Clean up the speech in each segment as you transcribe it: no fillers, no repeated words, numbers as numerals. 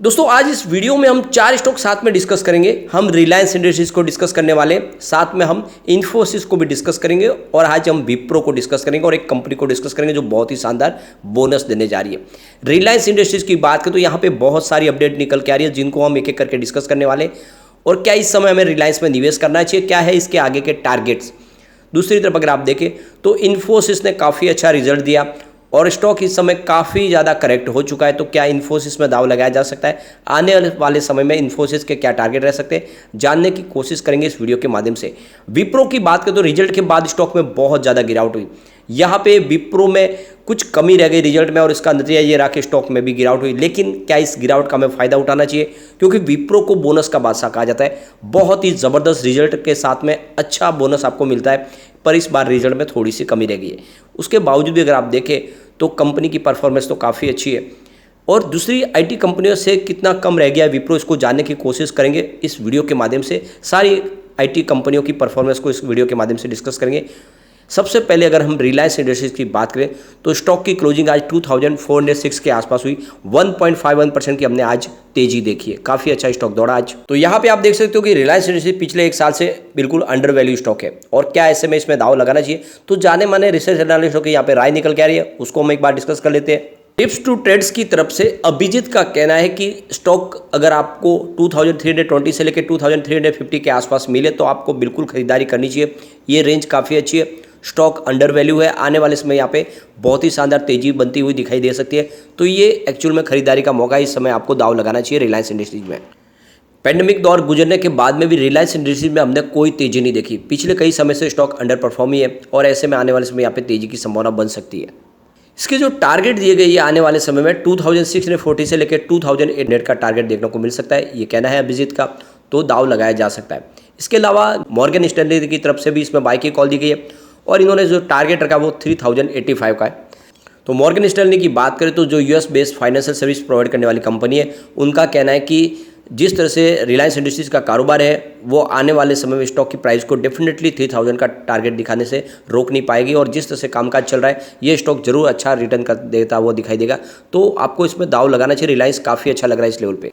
दोस्तों आज इस वीडियो में हम 4 स्टॉक साथ में डिस्कस करेंगे। हम रिलायंस इंडस्ट्रीज को डिस्कस करने वाले, साथ में हम इन्फोसिस को भी डिस्कस करेंगे और आज हम विप्रो को डिस्कस करेंगे और एक कंपनी को डिस्कस करेंगे जो बहुत ही शानदार बोनस देने जा रही है। रिलायंस इंडस्ट्रीज की बात करें तो यहाँ पे बहुत सारी अपडेट निकल के आ रही है जिनको हम एक एक करके डिस्कस करने वाले और क्या इस समय हमें रिलायंस में निवेश करना चाहिए, क्या है इसके आगे के टारगेट्स। दूसरी तरफ अगर आप देखें तो इन्फोसिस ने काफ़ी अच्छा रिजल्ट दिया और स्टॉक इस समय काफ़ी ज़्यादा करेक्ट हो चुका है। तो क्या इन्फोसिस में दाव लगाया जा सकता है? आने वाले समय में इन्फोसिस के क्या टारगेट रह सकते हैं, जानने की कोशिश करेंगे इस वीडियो के माध्यम से। विप्रो की बात करें तो रिजल्ट के बाद स्टॉक में बहुत ज़्यादा गिरावट हुई। यहाँ पे विप्रो में कुछ कमी रह गई रिजल्ट में और इसका नतीजा ये रहा कि स्टॉक में भी गिरावट हुई। लेकिन क्या इस गिरावट का हमें फ़ायदा उठाना चाहिए? क्योंकि विप्रो को बोनस का बादशाह कहा जाता है। बहुत ही ज़बरदस्त रिजल्ट के साथ में अच्छा बोनस आपको मिलता है, पर इस बार रिजल्ट में थोड़ी सी कमी रह गई है। उसके बावजूद भी अगर आप देखें तो कंपनी की परफॉर्मेंस तो काफ़ी अच्छी है। और दूसरी आईटी कंपनियों से कितना कम रह गया है विप्रो, इसको जानने की कोशिश करेंगे इस वीडियो के माध्यम से। सारी आईटी कंपनियों की परफॉर्मेंस को इस वीडियो के माध्यम से डिस्कस करेंगे। सबसे पहले अगर हम रिलायंस इंडस्ट्रीज की बात करें तो स्टॉक की क्लोजिंग आज 2406 के आसपास हुई। 1.51% की हमने आज तेजी देखी है, काफ़ी अच्छा स्टॉक दौड़ा आज। तो यहाँ पे आप देख सकते हो कि रिलायंस इंडस्ट्रीज पिछले एक साल से बिल्कुल अंडर वैल्यू स्टॉक है और क्या ऐसे में इसमें दाव लगाना चाहिए। तो जाने माने रिसर्च एनालिस्टों की यहाँ पे राय निकल के आ रही है, उसको हम एक बार डिस्कस कर लेते हैं। टिप्स टू ट्रेड्स की तरफ से अभिजीत का कहना है कि स्टॉक अगर आपको 2320 से लेकर 2350 के आसपास मिले तो आपको बिल्कुल खरीदारी करनी चाहिए। ये रेंज काफ़ी अच्छी है, स्टॉक अंडर वैल्यू है, आने वाले समय यहाँ पे बहुत ही शानदार तेजी बनती हुई दिखाई दे सकती है। तो ये एक्चुअल में खरीदारी का मौका, इस समय आपको दाव लगाना चाहिए रिलायंस इंडस्ट्रीज में। पैंडेमिक दौर गुजरने के बाद में भी रिलायंस इंडस्ट्रीज में हमने कोई तेजी नहीं देखी। पिछले कई समय से स्टॉक अंडर परफॉर्म ही है और ऐसे में आने वाले समय यहाँ पे तेजी की संभावना बन सकती है। इसके जो टारगेट दिए गए ये आने वाले समय में 2640 से लेकर 2800 का टारगेट देखने को मिल सकता है, ये कहना है अभिजीत का। तो दाव लगाया जा सकता है। इसके अलावा मॉर्गन स्टैनली की तरफ से भी इसमें बाई की कॉल दी गई है और इन्होंने जो टारगेट रखा वो 3085 का है। तो मॉर्गन स्टैनली की बात करें तो जो US based financial service provide करने वाली कंपनी है, उनका कहना है कि जिस तरह से रिलायंस इंडस्ट्रीज का कारोबार है वो आने वाले समय में स्टॉक की प्राइस को डेफिनेटली 3000 का टारगेट दिखाने से रोक नहीं पाएगी और जिस तरह से कामकाज चल रहा है ये स्टॉक जरूर अच्छा रिटर्न कर देता हुआ दिखाई देगा। तो आपको इसमें दाव लगाना चाहिए। रिलायंस काफ़ी अच्छा लग रहा है इस लेवल पर।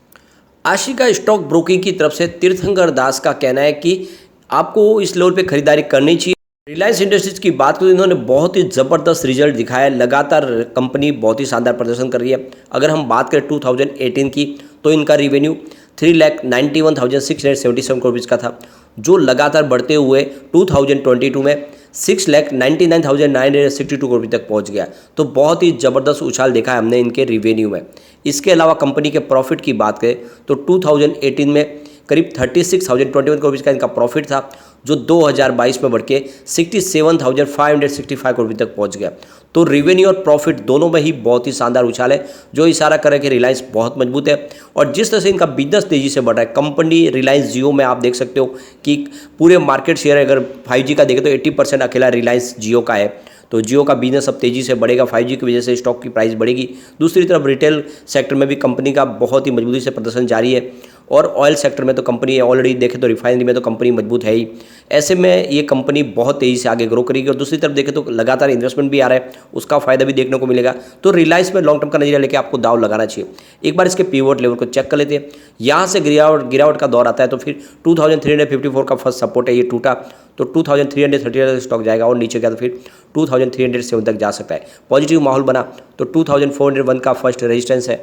आशिका स्टॉक ब्रोकिंग की तरफ से तीर्थंकर दास का कहना है कि आपको इस लेवल पर खरीदारी करनी चाहिए। रिलायंस इंडस्ट्रीज की बात करें तो इन्होंने बहुत ही ज़बरदस्त रिजल्ट दिखाया है, लगातार कंपनी बहुत ही शानदार प्रदर्शन कर रही है। अगर हम बात करें 2018 की तो इनका रिवेन्यू 3,91,677 करोड़ का था, जो लगातार बढ़ते हुए 2022 में 6,99,962 करोड़ तक पहुंच गया। तो बहुत ही ज़बरदस्त उछाल देखा है हमने इनके रिवेन्यू में। इसके अलावा कंपनी के प्रॉफिट की बात करें तो 2018 में करीब 36,021 करोड़ का इनका प्रॉफिट था, जो 2022 में बढ़ के 67,565 करोड़ तक पहुंच गया। तो रिवेन्यू और प्रॉफिट दोनों में ही बहुत ही शानदार उछाल है, जो इशारा करे कि रिलायंस बहुत मजबूत है। और जिस तरह से इनका बिजनेस तेजी से बढ़ रहा है, कंपनी रिलायंस जियो में आप देख सकते हो कि पूरे मार्केट शेयर अगर 5G का देखें तो 80% अकेला रिलायंस जियो का है। तो जियो का बिजनेस अब तेज़ी से बढ़ेगा, 5G की वजह से स्टॉक की प्राइस बढ़ेगी। दूसरी तरफ रिटेल सेक्टर में भी कंपनी का बहुत ही मजबूती से प्रदर्शन जारी है और ऑयल सेक्टर में तो कंपनी ऑलरेडी देखें तो रिफाइनरी में तो कंपनी मजबूत है ही। ऐसे में ये कंपनी बहुत तेज़ी से आगे ग्रो करेगी और दूसरी तरफ देखें तो लगातार इन्वेस्टमेंट भी आ रहा है, उसका फायदा भी देखने को मिलेगा। तो रिलायंस में लॉन्ग टर्म का नजरिया लेके आपको दाव लगाना चाहिए। एक बार इसके पिवट लेवल को चेक कर लेते हैं। यहाँ से गिरावट का दौर आता है तो फिर 2354 का फर्स्ट सपोर्ट है, ये टूटा तो 2330 स्टॉक जाएगा और नीचे गया तो फिर 2307 तक जा सकता है। पॉजिटिव माहौल बना तो 2401 का फर्स्ट रेजिस्टेंस है,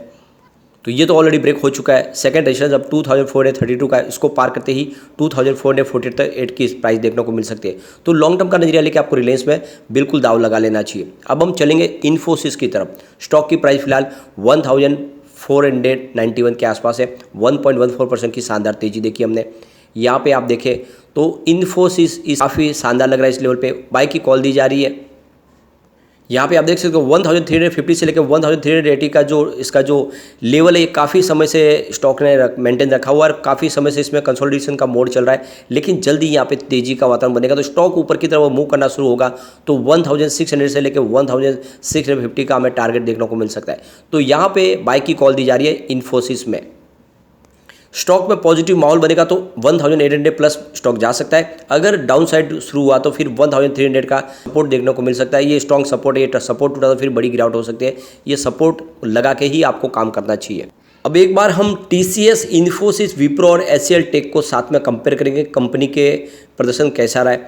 तो ये तो ऑलरेडी ब्रेक हो चुका है। सेकंड रेजिस्टेंस अब 2432 का, इसको पार करते ही 2448 की प्राइस देखने को मिल सकती है। तो लॉन्ग टर्म का नजरिया लेके आपको रिलायंस में बिल्कुल दाव लगा लेना चाहिए। अब हम चलेंगे इन्फोसिस की तरफ। स्टॉक की प्राइस फिलहाल 1491 के आसपास है, 1.14% की शानदार तेजी देखी हमने। यहाँ पे आप देखें तो इन्फोसिस काफ़ी शानदार लग रहा है, इस लेवल पे बाई की कॉल दी जा रही है। यहाँ पे आप देख सकते हो 1350 से लेकर 1380 का जो इसका जो लेवल है, ये काफ़ी समय से स्टॉक ने मेंटेन रखा हुआ है और काफ़ी समय से इसमें कंसोलिडेशन का मोड चल रहा है। लेकिन जल्दी यहाँ पे तेजी का वातावरण बनेगा तो स्टॉक ऊपर की तरफ मूव करना शुरू होगा तो 1600 से लेकर 1650 का हमें टारगेट देखने को मिल सकता है। तो यहाँ पे बाई की कॉल दी जा रही है इन्फोसिस में। स्टॉक में पॉजिटिव माहौल बनेगा तो 1800 प्लस स्टॉक जा सकता है। अगर डाउन साइड शुरू हुआ तो फिर 1300 का सपोर्ट देखने को मिल सकता है। ये स्ट्रॉन्ग सपोर्ट है, ये सपोर्ट टूटा तो फिर बड़ी गिरावट हो सकती है। ये सपोर्ट लगा के ही आपको काम करना चाहिए। अब एक बार हम TCS, इन्फोसिस, विप्रो और HCL टेक को साथ में कंपेयर करेंगे, कंपनी के प्रदर्शन कैसा रहा है।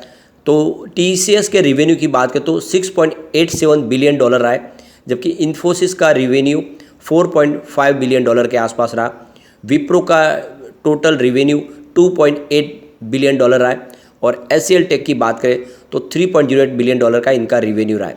तो TCS के रिवेन्यू की बात करें तो $6.87 बिलियन रहा है, जबकि इन्फोसिस का रिवेन्यू $4.5 बिलियन के आसपास रहा। विप्रो का टोटल रिवेन्यू $2.8 बिलियन रहा है और HCL टेक की बात करें तो $3.08 बिलियन का इनका रिवेन्यू रहा है।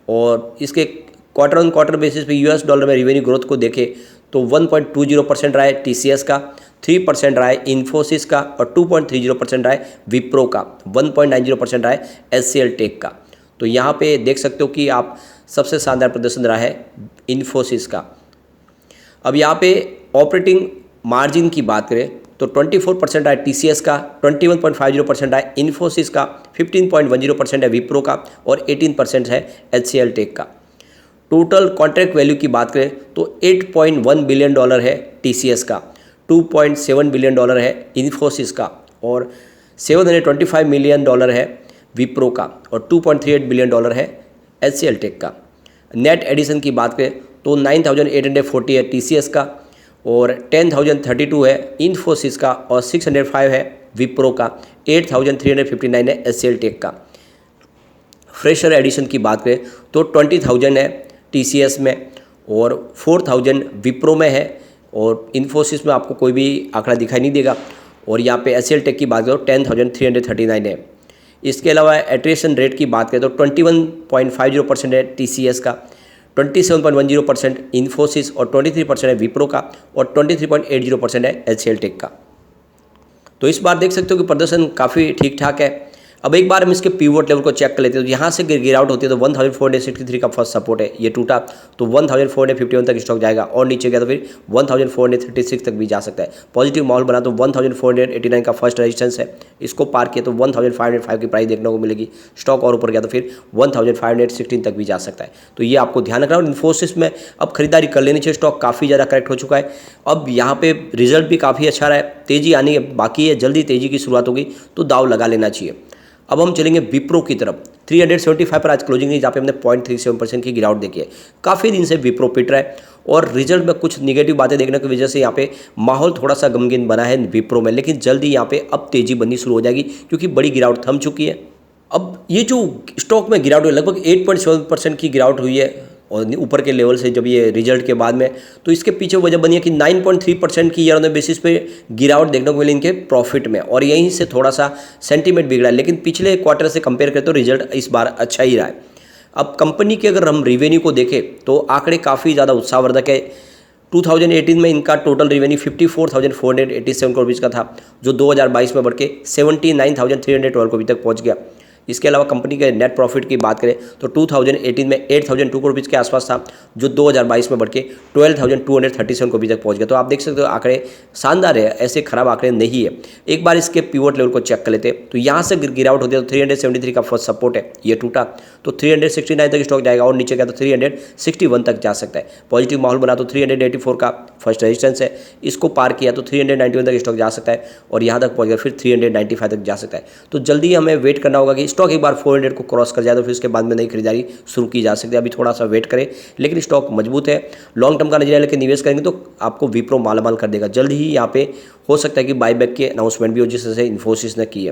और इसके क्वार्टर ऑन क्वार्टर बेसिस पे US डॉलर में रिवेन्यू ग्रोथ को देखें तो 1.20% रहा है TCS का, 3% रहा है इन्फोसिस का और 2.30% रहा है विप्रो का, 1.90% रहा है HCL टेक का। तो यहाँ पे देख सकते हो कि आप सबसे शानदार प्रदर्शन रहा है इन्फोसिस का। अब यहाँ पे ऑपरेटिंग मार्जिन की बात करें तो 24% रहा है TCS का, 21.50% रहा है इन्फोसिस का, 15.10% है विप्रो का और 18% है HCL टेक का। टोटल कॉन्ट्रैक्ट वैल्यू की बात करें तो $8.1 बिलियन है TCS का, 2.7 बिलियन है इन्फोसिस का और $725 मिलियन है विप्रो का और 2.38 बिलियन है HCL टेक का। नेट एडिशन की बात करें तो 9,840 है TCS का और 10,032 है इन्फोसिस का और 605 है विप्रो का, 8,359 है HCL टेक का। फ्रेशर एडिशन की बात करें तो 20,000 है TCS में और 4,000 विप्रो में है और इन्फोसिस में आपको कोई भी आंकड़ा दिखाई नहीं देगा। और यहाँ पे HCL टेक की बात करें तो 10,339 है। इसके अलावा एट्रिशन रेट की बात करें तो 21.50% है TCS का, 27.10% इन्फोसिस और 23% है विप्रो का और 23.80% है HCL टेक का। तो इस बार देख सकते हो कि प्रदर्शन काफ़ी ठीक ठाक है। अब एक बार हम इसके पीवोट लेवल को चेक कर लेते हैं। तो यहाँ से गिरावट होती है तो 1463 का फर्स्ट सपोर्ट है, ये टूटा तो 1451 तक स्टॉक जाएगा और नीचे गया तो फिर 1436 तक भी जा सकता है। पॉजिटिव माहौल बना तो 1489 का फर्स्ट रेजिस्टेंस है, इसको पार किया तो 1505 की प्राइस देखने को मिलेगी। स्टॉक और ऊपर गया तो फिर 1516 तक भी जा सकता है। तो ये आपको ध्यान रखना। और इन्फोसिस में अब खरीदारी कर लेनी चाहिए, स्टॉक काफ़ी ज़्यादा करेक्ट हो चुका है। अब यहाँ पे रिजल्ट भी काफ़ी अच्छा रहा है, तेज़ी आनी बाकी है, जल्दी तेज़ी की शुरुआत होगी तो दाव लगा लेना चाहिए। अब हम चलेंगे विप्रो की तरफ। 375 पर आज क्लोजिंग नहीं, जहाँ पे हमने 0.37% की गिरावट देखी है। काफ़ी दिन से विप्रो पिट रहा है और रिजल्ट में कुछ निगेटिव बातें देखने की वजह से यहाँ पे माहौल थोड़ा सा गमगीन बना है विप्रो में, लेकिन जल्दी यहाँ पे अब तेज़ी बननी शुरू हो जाएगी क्योंकि बड़ी गिरावट थम चुकी है। अब ये जो स्टॉक में गिरावट हुई लगभग 8.7% की गिरावट हुई है और ऊपर के लेवल से जब ये रिजल्ट के बाद में, तो इसके पीछे वजह बनी है कि 9.3% की ईयर ऑन बेसिस पे गिरावट देखने को मिली इनके प्रॉफिट में और यहीं से थोड़ा सा सेंटीमेंट बिगड़ा है। लेकिन पिछले क्वार्टर से कंपेयर करें तो रिजल्ट इस बार अच्छा ही रहा है। अब कंपनी के अगर हम रिवेन्यू को देखें तो आंकड़े काफ़ी ज़्यादा उत्साहवर्धक है। 2018 में इनका टोटल रिवेन्यू 54,487 करोड़ रुपये का था, जो 2022 में बढ़ के 79,312 करोड़ तक पहुँच गया। इसके अलावा कंपनी के नेट प्रॉफिट की बात करें तो 2018 में 8,002 करोड़ रुपये के आसपास था, जो 2022 में बढ़ के 12,237 करोड़ तक पहुंच गया। तो आप देख सकते हो आंकड़े शानदार है, ऐसे खराब आंकड़े नहीं है। एक बार इसके पिवोट लेवल को चेक कर लेते हैं। तो यहाँ से गिरावट होती है तो 373 का फर्स्ट सपोर्ट है, ये टूटा तो 369 तक स्टॉक जाएगा और नीचे गया तो 361 तक जा सकता है। पॉजिटिव माहौल बना तो 384 का फर्स्ट रेजिस्टेंस है, इसको पार किया तो 391 तक स्टॉक जा सकता है और यहाँ तक पहुँच गया फिर 395 तक जा सकता है। तो जल्दी हमें वेट करना होगा कि स्टॉक एक बार 400 को क्रॉस कर जाए तो फिर उसके बाद में नई खरीदारी शुरू की जा सकती है। अभी थोड़ा सा वेट करें, लेकिन स्टॉक मजबूत है, लॉन्ग टर्म का नजरिया लेकर निवेश करेंगे तो आपको विप्रो मालामाल कर देगा। जल्द ही यहाँ पे हो सकता है कि बायबैक के अनाउंसमेंट भी हो, जिससे इन्फोसिस ने की है।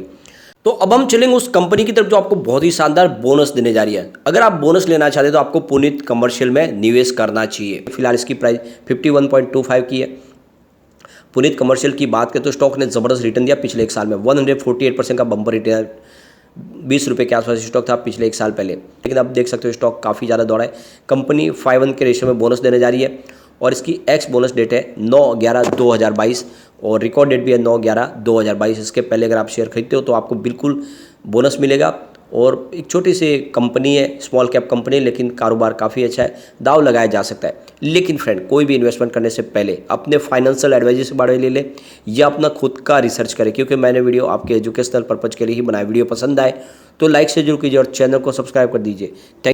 तो अब हम चलेंगे उस कंपनी की तरफ जो आपको बहुत ही शानदार बोनस देने जा रही है। अगर आप बोनस लेना चाहते हैं तो आपको पुनीत कमर्शियल में निवेश करना चाहिए। फिलहाल इसकी प्राइस 51.25 की है। पुनीत कमर्शियल की बात करें तो स्टॉक ने ज़बरदस्त रिटर्न दिया पिछले एक साल में, 148% का बम्पर रिटर्न। 20 रुपये के आसपास स्टॉक था पिछले एक साल पहले, लेकिन अब देख सकते हो स्टॉक काफ़ी ज़्यादा दौड़ा है। कंपनी 5:1 के रेशियो में बोनस देने जा रही है और इसकी एक्स बोनस डेट है 9/11/2022 और रिकॉर्ड डेट भी है 9/11/2022। इसके पहले अगर आप शेयर खरीदते हो तो आपको बिल्कुल बोनस मिलेगा। और एक छोटी सी कंपनी है, स्मॉल कैप कंपनी, लेकिन कारोबार काफ़ी अच्छा है, दाव लगाया जा सकता है। लेकिन फ्रेंड, कोई भी इन्वेस्टमेंट करने से पहले अपने फाइनेंशियल एडवाइजर से बारे ले ले या अपना खुद का रिसर्च करें, क्योंकि मैंने वीडियो आपके एजुकेशनल पर्पज़ के लिए ही बनाया। वीडियो पसंद आए तो लाइक से जरूर कीजिए और चैनल को सब्सक्राइब कर दीजिए।